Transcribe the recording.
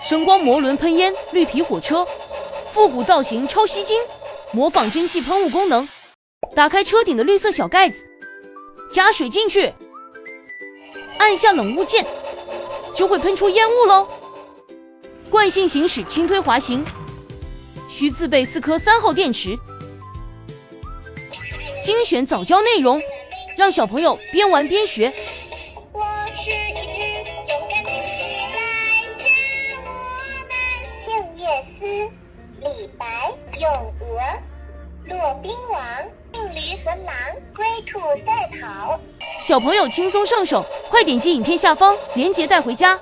声光魔轮喷烟，绿皮火车，复古造型超吸睛，模仿蒸汽喷雾功能。打开车顶的绿色小盖子，加水进去，按下冷雾键，就会喷出烟雾喽。惯性行驶轻推滑行，需自备4颗3号电池。精选早教内容，让小朋友边玩边学。我是一只勇敢的鱼，来自我们静夜思、李白、咏鹅、骆宾王、驯驴和狼、龟兔赛跑。小朋友轻松上手，快点击影片下方链接带回家。